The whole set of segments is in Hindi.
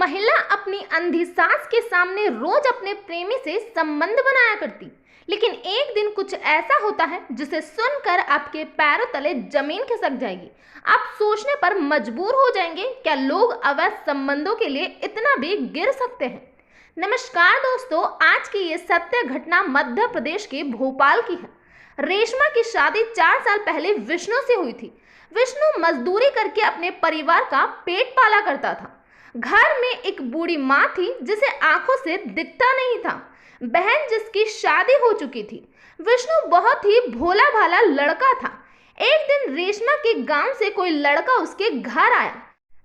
महिला अपनी अंधी सास के सामने रोज अपने प्रेमी से संबंध बनाया करती, लेकिन एक दिन कुछ ऐसा होता है जिसे सुनकर आपके पैरों तले जमीन खिसक जाएगी। आप सोचने पर मजबूर हो जाएंगे, क्या लोग अवैध संबंधों के लिए इतना भी गिर सकते हैं। नमस्कार दोस्तों, आज की ये सत्य घटना मध्य प्रदेश के भोपाल की है। रेशमा की शादी 4 साल पहले विष्णु से हुई थी। विष्णु मजदूरी करके अपने परिवार का पेट पाला करता था। घर में एक बूढ़ी माँ थी जिसे आंखों से दिखता नहीं था, बहन जिसकी शादी हो चुकी थी। विष्णु बहुत ही भोला भाला लड़का था। एक दिन रेशमा के गांव से कोई लड़का उसके घर आया।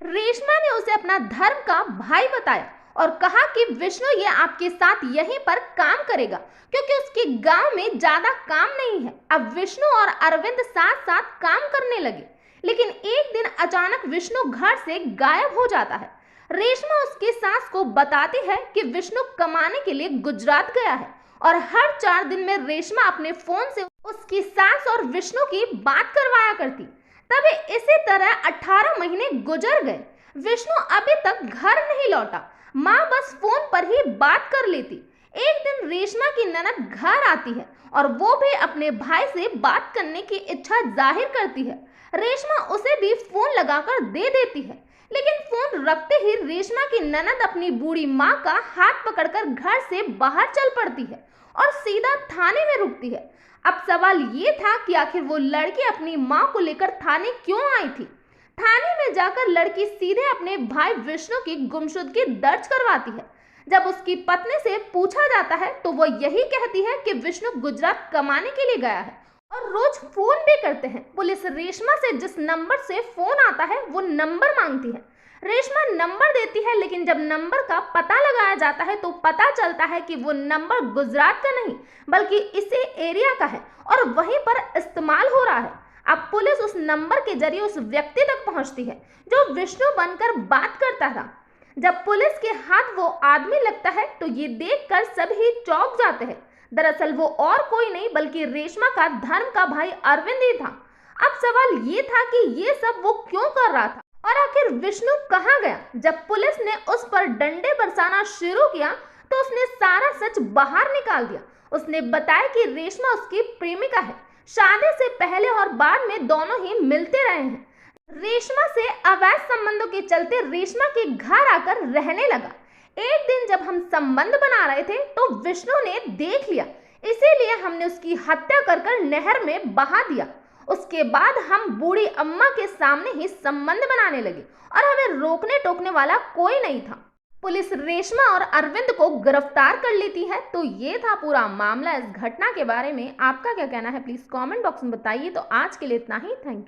रेशमा ने उसे अपना धर्म का भाई बताया और कहा कि विष्णु ये आपके साथ यहीं पर काम करेगा, क्योंकि उसके गांव में ज्यादा काम नहीं है। अब विष्णु और अरविंद साथ साथ काम करने लगे, लेकिन एक दिन अचानक विष्णु घर से गायब हो जाता है। रेशमा उसकी सास को बताती है कि विष्णु कमाने के लिए गुजरात गया है और हर 4 दिन में रेशमा अपने फोन से उसकी सास और विष्णु की बात करवाया करती। तभी इसी तरह 18 महीने गुजर गए। विष्णु अभी तक घर नहीं लौटा। माँ बस फोन पर ही बात कर लेती। एक दिन रेशमा की ननद घर आती है और वो भी अपने भाई से बात करने की इच्छा जाहिर करती है। रेशमा उसे भी फोन लगाकर दे देती है, लेकिन फोन रखते ही रेशमा की ननद अपनी बूढ़ी माँ का हाथ पकड़कर घर से बाहर चल पड़ती है और सीधा थाने में रुकती है। अब सवाल ये था कि आखिर वो लड़की अपनी माँ को लेकर थाने क्यों आई थी। थाने में जाकर लड़की सीधे अपने भाई विष्णु की गुमशुदगी दर्ज करवाती है। जब उसकी पत्नी से पूछा जाता है तो वो यही कहती है कि विष्णु गुजरात कमाने के लिए गया है और रोज फोन भी करते हैं। पुलिस रेशमा से जिस नंबर से फोन आता है वो नंबर मांगती है। रेशमा नंबर देती है, लेकिन जब नंबर का पता लगाया जाता है तो पता चलता है कि वो नंबर गुजरात का नहीं बल्कि इसी एरिया का है और वहीं पर इस्तेमाल हो रहा है। अब पुलिस उस नंबर के जरिए उस व्यक्ति तक पहुंचती है जो विष्णु बनकर बात करता था। जब पुलिस के हाथ वो आदमी लगता है तो ये देखकर सभी चौंक जाते हैं। दरअसल वो और कोई नहीं बल्कि रेशमा का धर्म का भाई अरविंद ही था। अब सवाल ये था कि ये सब वो क्यों कर रहा था और आखिर विष्णु कहाँ गया। जब पुलिस ने उस पर डंडे बरसाना शुरू किया तो उसने सारा सच बाहर निकाल दिया। उसने बताया कि रेशमा उसकी प्रेमिका है। शादी से पहले और बाद में दोनों ही मिलते रहे हैं। रेशमा से अवैध संबंधों के चलते रेशमा के घर आकर रहने लगा। एक दिन जब हम संबंध बना रहे थे तो विष्णु ने देख लिया, इसीलिए हमने उसकी हत्या कर नहर में बहा दिया। उसके बाद हम बूढ़ी अम्मा के सामने ही संबंध बनाने लगे और हमें रोकने टोकने वाला कोई नहीं था। पुलिस रेशमा और अरविंद को गिरफ्तार कर लेती है। तो ये था पूरा मामला। इस घटना के बारे में आपका क्या कहना है, प्लीज कमेंट बॉक्स में बताइए। तो आज के लिए इतना ही। Thank you.